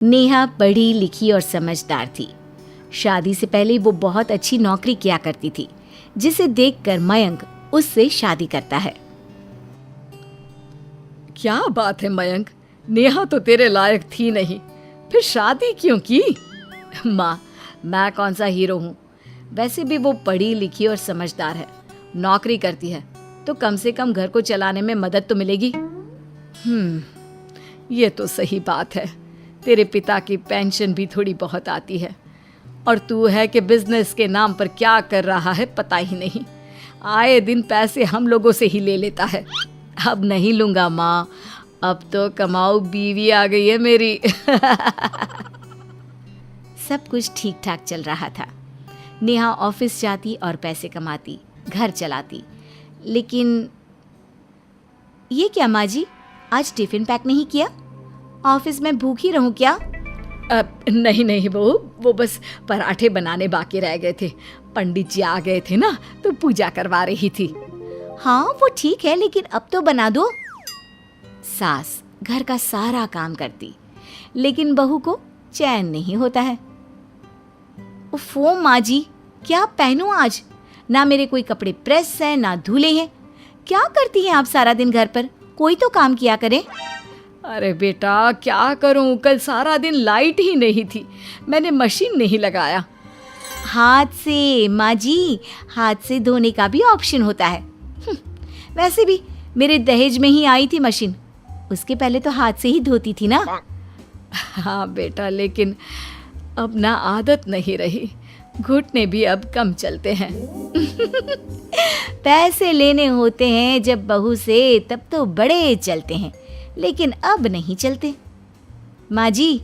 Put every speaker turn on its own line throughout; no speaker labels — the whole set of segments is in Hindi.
नेहा पढ़ी लिखी और समझदार थी। शादी से पहले वो बहुत अच्छी नौकरी किया करती थी, जिसे देखकर मयंक उससे शादी करता है।
क्या बात है मयंक, नेहा तो तेरे लायक थी नहीं, फिर शादी क्यों की?
माँ, मैं कौन सा हीरो हूँ? वैसे भी वो पढ़ी लिखी और समझदार है, नौकरी करती है, तो कम से कम घर को चलाने में मदद तो मिलेगी।
ये तो सही बात है। तेरे पिता की पेंशन भी थोड़ी बहुत आती है, और तू है कि बिजनेस के नाम पर क्या कर रहा है पता ही नहीं। आए दिन पैसे हम लोगों से ही ले लेता है।
अब नहीं लूंगा माँ, अब तो कमाऊ बीवी आ गई है मेरी। सब कुछ ठीक ठाक चल रहा था। नेहा ऑफिस जाती और पैसे कमाती, घर चलाती। लेकिन ये क्या माँ जी, आज टिफिन पैक नहीं किया? ऑफिस में भूखी रहूं क्या?
नहीं बहू, वो बस पराठे बनाने बाकी रह गए थे। पंडित जी आ गए थे ना, तो पूजा करवा रही थी।
हाँ वो ठीक है, लेकिन अब तो बना दो। सास घर का सारा काम करती, लेकिन बहू को चैन नहीं होता है। उफ़ो माँ जी, क्या पहनूं आज? ना मेरे कोई कपड़े प्रेस है ना धुले हैं। क्या करती हैं आप सारा दिन घर पर? कोई तो काम किया करे।
अरे बेटा क्या करूं, कल सारा दिन लाइट ही नहीं थी, मैंने मशीन नहीं लगाया।
हाथ से माँ जी, हाथ से धोने का भी ऑप्शन होता है। वैसे भी मेरे दहेज में ही आई थी मशीन, उसके पहले तो हाथ से ही धोती थी ना।
हाँ बेटा, लेकिन अब ना आदत नहीं रही, घुटने भी अब कम चलते हैं।
पैसे लेने होते हैं जब बहू से, तब तो बड़े चलते हैं, लेकिन अब नहीं चलते। माँ जी,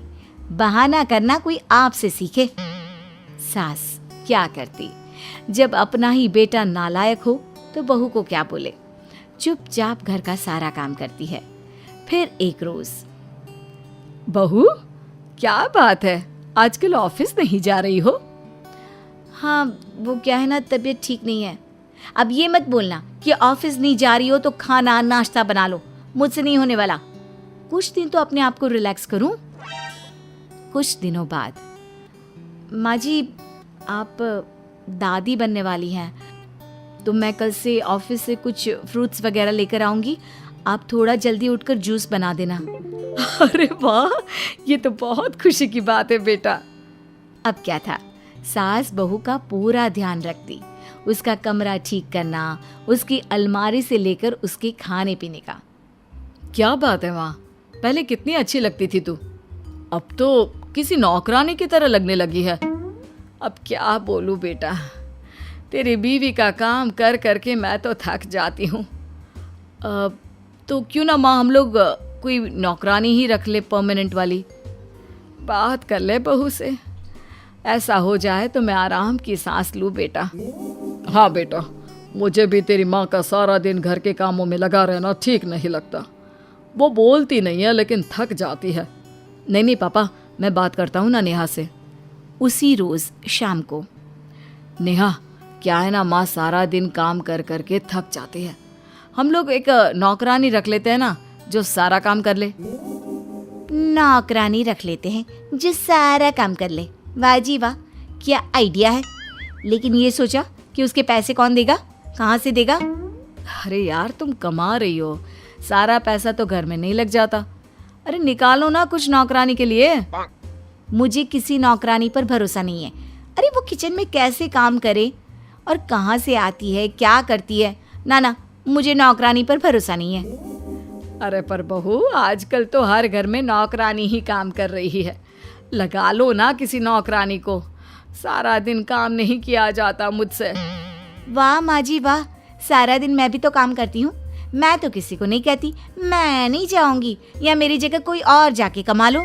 बहाना करना कोई आपसे सीखे। सास क्या करती, जब अपना ही बेटा नालायक हो तो बहू को क्या बोले। चुपचाप घर का सारा काम करती है। फिर एक रोज,
बहू क्या बात है, आजकल ऑफिस नहीं जा रही हो?
हाँ वो क्या है ना, तबीयत ठीक नहीं है। अब ये मत बोलना कि ऑफिस नहीं जा रही हो तो खाना नाश्ता बना लो, मुझसे नहीं होने वाला। कुछ दिन तो अपने आप को रिलैक्स करूं। कुछ दिनों बाद, माँ जी आप दादी बनने वाली हैं, तो मैं कल से ऑफिस से कुछ फ्रूट्स वगैरह लेकर आऊंगी। आप थोड़ा जल्दी उठकर जूस बना देना।
अरे वाह, ये तो बहुत खुशी की बात है बेटा।
अब क्या था, सास बहू का पूरा ध्यान रखती, उसका कमरा ठीक करना, उसकी अलमारी से लेकर उसके खाने पीने का।
क्या बात है माँ, पहले कितनी अच्छी लगती थी तू, अब तो किसी नौकरानी की तरह लगने लगी है। अब क्या बोलूँ बेटा, तेरी बीवी का काम कर करके मैं तो थक जाती हूँ। तो क्यों ना माँ हम लोग कोई नौकरानी ही रख ले, परमानेंट वाली। बात कर ले बहू से, ऐसा हो जाए तो मैं आराम की सांस लूँ बेटा। हाँ बेटा, मुझे भी तेरी माँ का सारा दिन घर के कामों में लगा रहना ठीक नहीं लगता। वो बोलती नहीं है लेकिन थक जाती है। नहीं पापा, मैं बात करता हूँ ना नेहा से।
उसी रोज शाम को,
नेहा क्या है ना माँ, सारा दिन काम कर करके थक जाती है, हम लोग एक नौकरानी रख लेते हैं ना, जो सारा काम कर ले।
नौकरानी रख लेते हैं जो सारा काम कर ले? वाह जी वाह, क्या आइडिया है। लेकिन ये सोचा कि उसके पैसे कौन देगा, कहाँ से देगा?
अरे यार तुम कमा रही हो, सारा पैसा तो घर में नहीं लग जाता। अरे निकालो ना कुछ नौकरानी के लिए।
मुझे किसी नौकरानी पर भरोसा नहीं है। अरे वो किचन में कैसे काम करे और कहाँ से आती है, क्या करती है, ना मुझे नौकरानी पर भरोसा नहीं है।
अरे पर बहू, आजकल तो हर घर में नौकरानी ही काम कर रही है, लगा लो ना किसी नौकरानी को, सारा दिन काम नहीं किया जाता मुझसे।
वाह माँ जी वाह, सारा दिन मैं भी तो काम करती हूँ। मैं तो किसी को नहीं कहती मैं नहीं जाऊंगी, या मेरी जगह कोई और जाके कमा लो।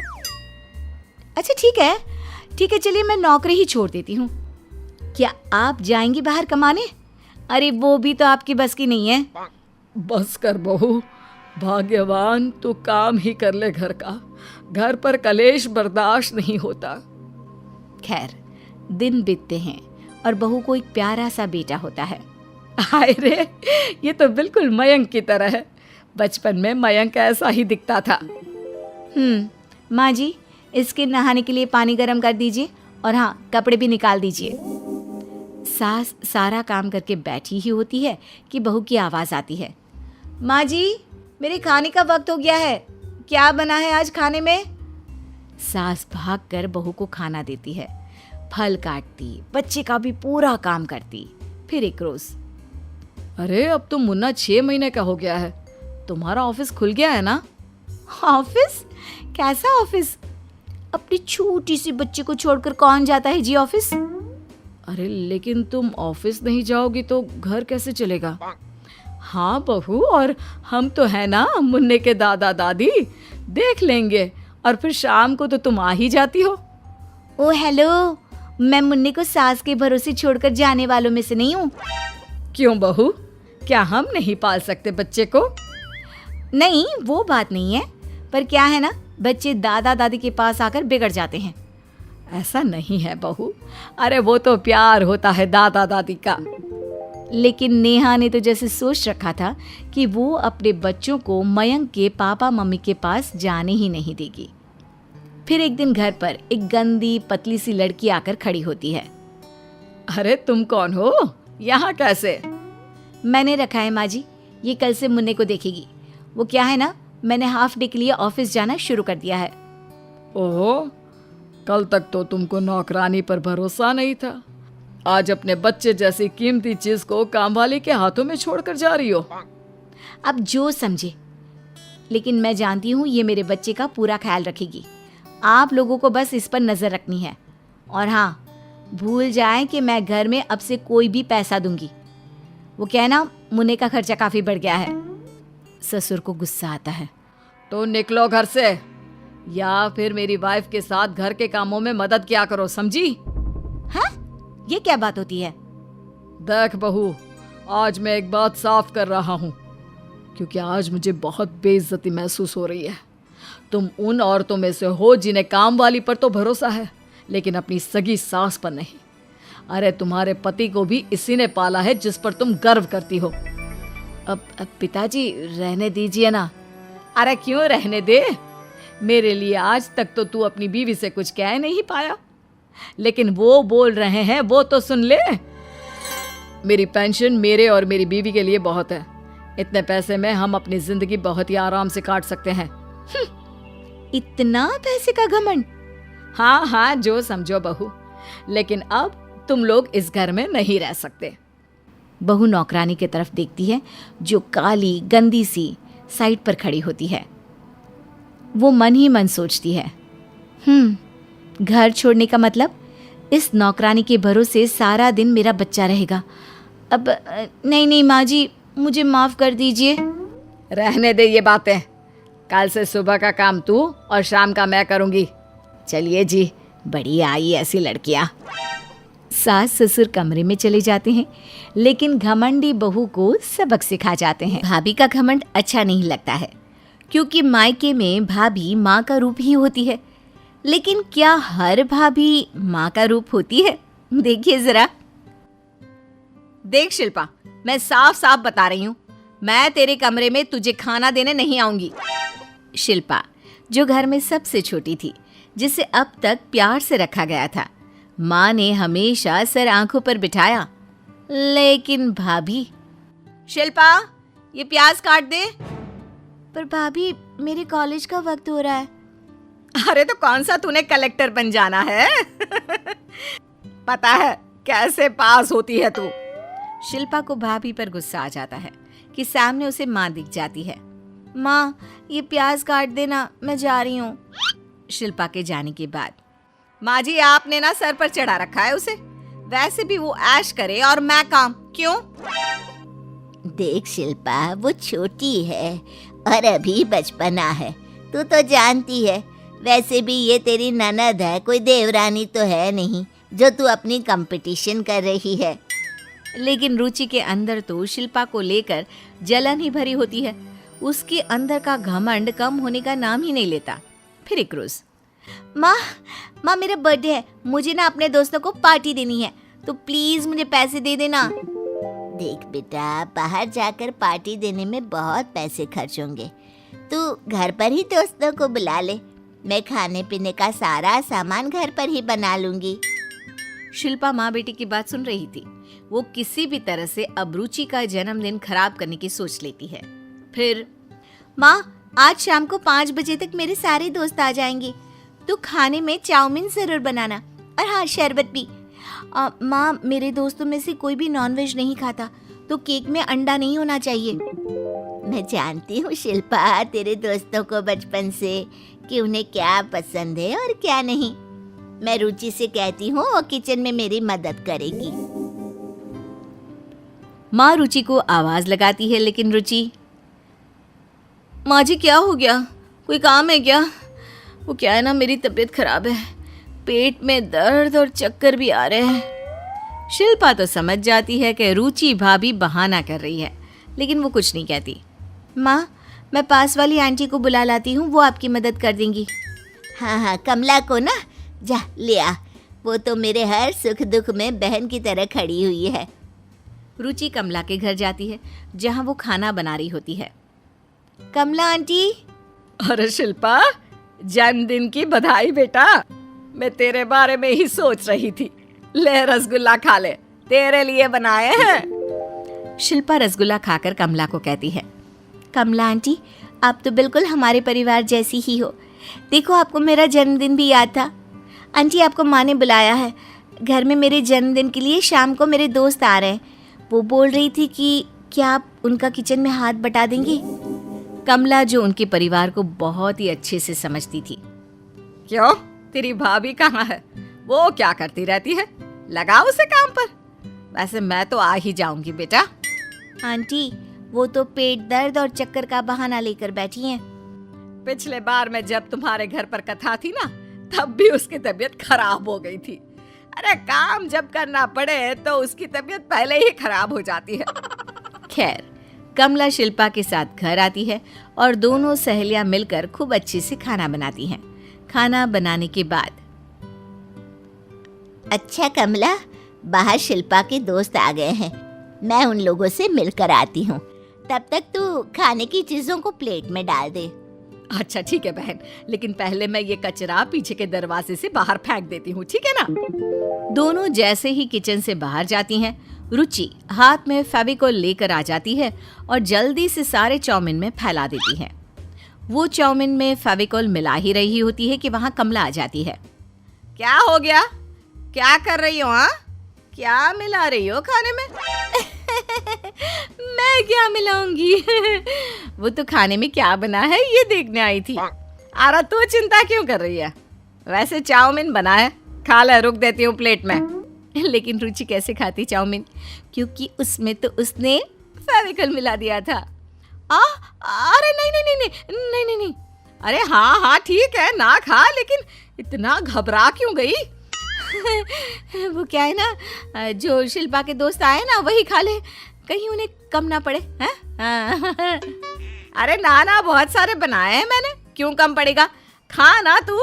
अच्छा ठीक है, चलिए मैं नौकरी ही छोड़ देती हूँ। क्या आप जाएंगी बाहर कमाने? अरे वो भी तो आपकी बस की नहीं है।
बस कर बहू, भाग्यवान तू काम ही कर ले घर का, घर पर कलेश बर्दाश्त नहीं होता।
खैर दिन बीतते हैं और बहू को एक प्यारा सा बेटा होता है।
हाय रे, ये तो बिल्कुल मयंक की तरह है। बचपन में मयंक ऐसा ही दिखता था।
माँ जी, इसके नहाने के लिए पानी गर्म कर दीजिए और हाँ, कपड़े भी निकाल दीजिए। सास सारा काम करके बैठी ही होती है कि बहू की आवाज़ आती है, माँ जी मेरे खाने का वक्त हो गया है, क्या बना है आज खाने में? सास भागकर बहू को खाना देती है, फल काटती, बच्चे का भी पूरा काम करती। फिर एक रोज,
अरे अब तो मुन्ना 6 महीने का हो गया है, तुम्हारा ऑफिस खुल गया है ना?
ऑफिस? कैसा ऑफिस? अपनी छोटी सी बच्ची को छोड़कर कौन जाता है जी ऑफिस?
अरे लेकिन तुम ऑफिस नहीं जाओगी तो घर कैसे चलेगा? हाँ बहू, और हम तो है ना मुन्ने के दादा दादी, देख लेंगे। और फिर शाम को तो तुम आ ही जाती हो।
ओ हेलो, मैं मुन्ने को सास के भरोसे छोड़कर जाने वालों में से नहीं हूँ।
क्यों बहू, क्या हम नहीं पाल सकते बच्चे को?
नहीं, वो बात नहीं है, पर क्या है ना, बच्चे दादा दादी के पास आकर बिगड़ जाते हैं।
ऐसा नहीं है बहू, अरे वो तो प्यार होता है दादा दादी का।
लेकिन नेहा ने तो जैसे सोच रखा था कि वो अपने बच्चों को मयंक के पापा मम्मी के पास जाने ही नहीं देगी। फिर एक दिन घर पर एक गंदी पतली सी लड़की आकर खड़ी होती है।
अरे तुम कौन हो, यहाँ कैसे?
मैंने रखा है माँ जी, ये कल से मुन्ने को देखेगी। वो क्या है ना, मैंने हाफ डे के लिए ऑफिस जाना शुरू कर दिया है।
ओह, कल तक तो तुमको नौकरानी पर भरोसा नहीं था, आज अपने बच्चे जैसी कीमती चीज को कामवाली के हाथों में छोड़कर जा रही हो।
अब जो समझे, लेकिन मैं जानती हूँ ये मेरे बच्चे का पूरा ख्याल रखेगी। आप लोगों को बस इस पर नजर रखनी है। और हाँ, भूल जाएं कि मैं घर में अब से कोई भी पैसा दूंगी। वो क्या है ना, मुन्ने का खर्चा काफी बढ़ गया है। ससुर को गुस्सा आता है।
तो निकलो घर से, या फिर मेरी वाइफ के साथ घर के कामों में मदद किया करो, समझी?
हाँ, ये क्या बात होती है?
देख बहू, आज मैं एक बात साफ कर रहा हूँ, क्योंकि आज मुझे बहुत बेइज्जती महसूस हो रही है। तुम उन औरतों में से हो जिन्हें काम वाली पर तो भरोसा है, लेकिन अपनी सगी सास पर नहीं। अरे तुम्हारे पति को भी इसी ने पाला है जिस पर तुम गर्व करती हो।
अब पिताजी रहने दीजिए ना।
अरे क्यों रहने दे, मेरे लिए आज तक तो तू अपनी बीवी से कुछ कह नहीं पाया, लेकिन वो बोल रहे हैं वो तो सुन ले। मेरी पेंशन मेरे और मेरी बीवी के लिए बहुत है, इतने पैसे में हम अपनी जिंदगी बहुत ही आराम से काट सकते हैं।
इतना पैसे का घमंड?
हाँ हाँ, जो समझो बहू, लेकिन अब तुम लोग इस घर में नहीं रह सकते।
बहू नौकरानी की तरफ देखती है जो काली गंदी सी साइड पर खड़ी होती है। वो मन ही मन सोचती है, घर छोड़ने का मतलब इस नौकरानी के भरोसे सारा दिन मेरा बच्चा रहेगा। अब नहीं माँ जी, मुझे माफ कर दीजिए।
रहने दे ये बातें, कल से सुबह का काम तू और शाम का मैं करूंगी।
चलिए जी, बड़ी आई ऐसी लड़कियां। सास ससुर कमरे में चले जाते हैं, लेकिन घमंडी बहू को सबक सिखा जाते हैं। भाभी का घमंड अच्छा नहीं लगता है, क्योंकि मायके में भाभी माँ का रूप ही होती है। लेकिन क्या हर भाभी माँ का रूप होती है? देखिए जरा।
देख शिल्पा, मैं साफ साफ बता रही हूँ, मैं तेरे कमरे में तुझे खाना देने नहीं आऊंगी।
शिल्पा, जो घर में सबसे छोटी थी, जिसे अब तक प्यार से रखा गया था, माँ ने हमेशा सर आंखों पर बिठाया। लेकिन भाभी,
शिल्पा ये प्याज काट दे।
पर भाभी, मेरे कॉलेज का वक्त हो रहा है।
अरे तो कौन सा तूने कलेक्टर बन जाना है? पता है कैसे पास होती है तू।
शिल्पा को भाभी पर गुस्सा आ जाता है कि सामने उसे माँ दिख जाती है। माँ, ये प्याज काट देना, मैं जा रही हूँ। शिल्पा के जाने के बाद,
माँ जी आपने ना सर पर चढ़ा रखा है उसे, वैसे भी वो ऐश करे और मैं काम क्यों?
देख शिल्पा, वो छोटी है और अभी बचपना है, तू तो जानती है। वैसे भी ये तेरी ननद है, कोई देवरानी तो है नहीं जो तू अपनी कंपटीशन कर रही है।
लेकिन रुचि के अंदर तो शिल्पा को लेकर जलन ही भरी होती है। उसके अंदर का घमंड कम होने का नाम ही नहीं लेता। फिर एक रोज, माँ मेरा बर्थडे है, मुझे ना अपने दोस्तों को पार्टी देनी है, तो प्लीज मुझे पैसे दे देना।
देख बेटा, बाहर जाकर पार्टी देने में बहुत पैसे खर्च होंगे, तू घर पर ही दोस्तों को बुला ले। मैं खाने पीने का सारा सामान घर पर ही बना लूंगी।
शिल्पा माँ बेटी की बात सुन रही थी। वो किसी भी तरह से अब रुचि का जन्मदिन खराब करने की सोच लेती है। फिर, माँ आज शाम को 5 बजे तक मेरे सारे दोस्त आ जाएंगे, तो खाने में चाउमीन जरूर बनाना, और हाँ शरबत भी। माँ मेरे दोस्तों में से कोई भी नॉनवेज नहीं खाता, तो केक में अंडा नहीं होना चाहिए।
मैं जानती हूँ शिल्पा तेरे दोस्तों को बचपन से कि उन्हें क्या पसंद है और क्या नहीं। मैं रुचि से कहती हूँ वो किचन में मेरी मदद करेगी।
माँ रुचि को आवाज लगाती है, लेकिन रुचि, माँ जी क्या हो गया, कोई काम है क्या? वो क्या है ना, मेरी तबीयत खराब है, पेट में दर्द और चक्कर भी आ रहे हैं। शिल्पा तो समझ जाती है कि रुचि भाभी बहाना कर रही है, लेकिन वो कुछ नहीं कहती। माँ मैं पास वाली आंटी को बुला लाती हूँ, वो आपकी मदद कर देंगी।
हाँ कमला को ना जा ले आ, वो तो मेरे हर सुख दुख में बहन की तरह खड़ी हुई है।
रुचि कमला के घर जाती है, जहाँ वो खाना बना रही होती है। कमला आंटी।
अरे शिल्पा, जन्मदिन की बधाई बेटा। मैं तेरे बारे में ही सोच रही थी। ले रसगुल्ला खा ले, तेरे लिए बनाए हैं।
शिल्पा रसगुल्ला खाकर कमला को कहती है, कमला आंटी आप तो बिल्कुल हमारे परिवार जैसी ही हो। देखो आपको मेरा जन्मदिन भी याद था। आंटी आपको माँ ने बुलाया है, घर में मेरे जन्मदिन के लिए शाम को मेरे दोस्त आ रहे हैं। वो बोल रही थी कि क्या आप उनका किचन में हाथ बटा देंगी। कमला जो उनके परिवार को बहुत ही अच्छे से समझती थी।
क्यों, तेरी भाभी कहाँ है? वो क्या करती रहती है? लगाओ उसे काम पर। वैसे मैं तो आ ही जाऊंगी बेटा।
आंटी वो तो पेट दर्द और चक्कर का बहाना लेकर बैठी हैं।
पिछले बार मैं जब तुम्हारे घर पर कथा थी ना, तब भी उसकी तबीयत खराब हो गई थी। अरे काम जब करना पड़े तो उसकी तबीयत पहले ही खराब हो जाती है।
खैर, कमला शिल्पा के साथ घर आती है और दोनों सहेलियां मिलकर खूब अच्छे से खाना बनाती हैं। खाना बनाने के बाद,
अच्छा कमला, बाहर शिल्पा के दोस्त आ गए हैं, मैं उन लोगों से मिलकर आती हूँ। तब तक तू खाने की चीजों को प्लेट में डाल दे।
अच्छा ठीक है बहन, लेकिन पहले मैं ये कचरा पीछे के दरवाजे से बाहर फेंक देती हूँ, ठीक है ना?
दोनों जैसे ही किचन से बाहर जाती हैं, रुचि हाथ में फेविकोल लेकर आ जाती है और जल्दी से सारे चाउमीन में फैला देती है। वो चाउमीन में फेविकोल मिला ही रही होती है कि वहाँ कमला आ जाती है।
क्या हो गया? क्या कर रही हो? हाँ, क्या मिला रही हो खाने में?
मैं क्या मिलाऊंगी? वो तो खाने में क्या बना है ये देखने आई थी।
अरे तू चिंता क्यों कर रही है? वैसे चाउमीन बना है, खा ले, रुक देती हूँ प्लेट में।
लेकिन रुचि कैसे खाती चाउमीन, क्योंकि उसमें तो उसने फेविकोल मिला दिया था।
अरे नहीं नहीं नहीं नहीं नहीं नहीं। अरे हाँ हाँ ठीक है, ना खा, लेकिन इतना घबरा क्यों गई?
वो क्या है ना, जो शिल्पा के दोस्त आए ना वही खा ले, कहीं उन्हें कम ना पड़े हैं?
अरे ना ना, बहुत सारे बनाए हैं मैंने, क्यों कम पड़ेगा? खा ना तू।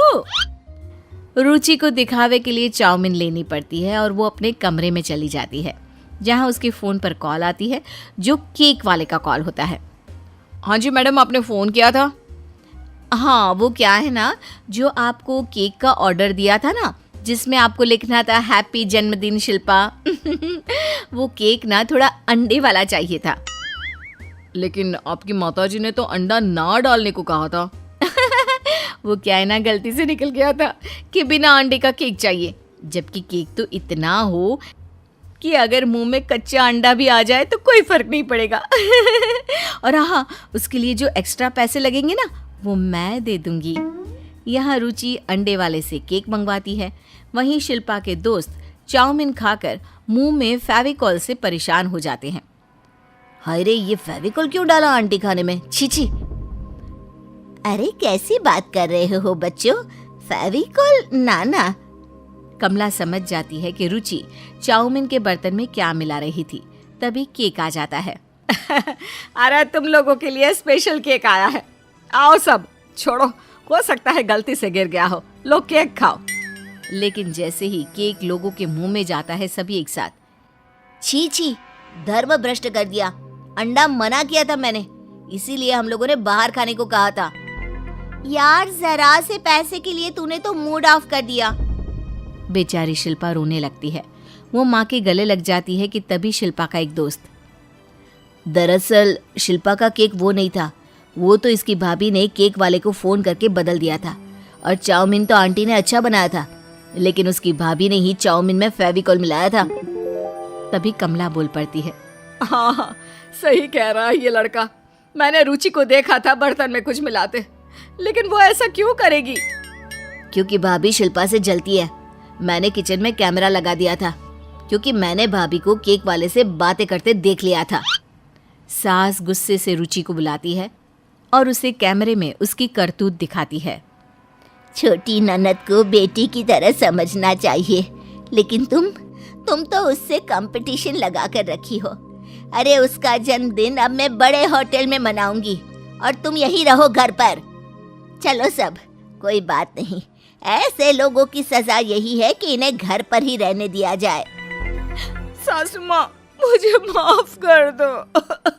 रुचि को दिखावे के लिए चाउमीन लेनी पड़ती है और वो अपने कमरे में चली जाती है, जहाँ उसके फ़ोन पर कॉल आती है, जो केक वाले का कॉल होता है।
हाँ जी मैडम, आपने फ़ोन किया था?
हाँ, वो क्या है ना, जो आपको केक का ऑर्डर दिया था ना, जिसमें आपको लिखना था हैप्पी जन्मदिन शिल्पा। वो केक ना थोड़ा अंडे वाला चाहिए था।
लेकिन आपकी माताजी ने तो अंडा ना डालने को कहा था।
वो क्या है ना, गलती से निकल गया था कि बिना अंडे का केक चाहिए, जबकि केक तो इतना हो कि अगर मुंह में कच्चा अंडा भी आ जाए तो कोई फर्क नहीं पड़ेगा। और हाँ, उसके लिए जो एक्स्ट्रा पैसे लगेंगे ना, वो मैं दे दूंगी। यहाँ रुचि अंडे वाले से केक मंगवाती है, वहीं शिल्पा के दोस्त चाउमीन खाकर मुंह में फेविकोल से परेशान हो जाते हैं। हाय रे, ये फेविकोल क्यों डाला आंटी खाने में, छी छी।
अरे कैसी बात कर रहे हो बच्चों, फेविकोल नाना।
कमला समझ जाती है कि रुचि चाउमीन के बर्तन में क्या मिला रही थी, तभी केक आ जाता है।
अरे तुम लोगों के लिए स्पेशल केक आया है, आओ सब। छोड़ो, हो सकता है गलती से गिर गया हो, लो केक खाओ।
लेकिन जैसे ही केक लोगों के मुंह में जाता है, सभी एक साथ,
छी छी, धर्म भ्रष्ट कर दिया, अंडा मना किया था मैंने, इसीलिए हम लोगों ने बाहर खाने को कहा था। यार जरा से पैसे के लिए तूने तो मूड ऑफ कर दिया।
बेचारी शिल्पा रोने लगती है। वो माँ के गले लग जाती है कि तभी शिल्पा का एक दोस्त, दरअसल शिल्पा का केक वो नहीं था, वो तो इसकी भाभी ने केक वाले को फ़ोन करके बदल दिया था। और चाउमीन तो आंटी ने अच्छा बनाया था, लेकिन उसकी भाभी ने ही चाउमीन में फेविकॉल मिलाया था। तभी कमला बोल पड़ती है,
हाँ हाँ, सही कह रहा है ये लड़का। मैंने रुचि को देखा था बर्तन में कुछ मिलाते, लेकिन वो ऐसा क्यों करेगी?
क्योंकि भाभी शिल्पा से जलती है। मैंने किचन में कैमरा लगा दिया था, क्योंकि मैंने भाभी को केक वाले से बातें करते देख लिया था। सास गुस्से से रुचि को बुलाती है और उसे कैमरे में उसकी करतूत दिखाती है।
छोटी ननद को बेटी की तरह समझना चाहिए, लेकिन तुम तो उससे कंपटीशन लगा कर रखी हो। अरे उसका जन्मदिन अब मैं बड़े होटल में मनाऊंगी और तुम यही रहो घर पर। चलो सब, कोई बात नहीं, ऐसे लोगों की सजा यही है कि इन्हें घर पर ही रहने दिया जाए।
सासू माँ, मुझे माफ कर दो।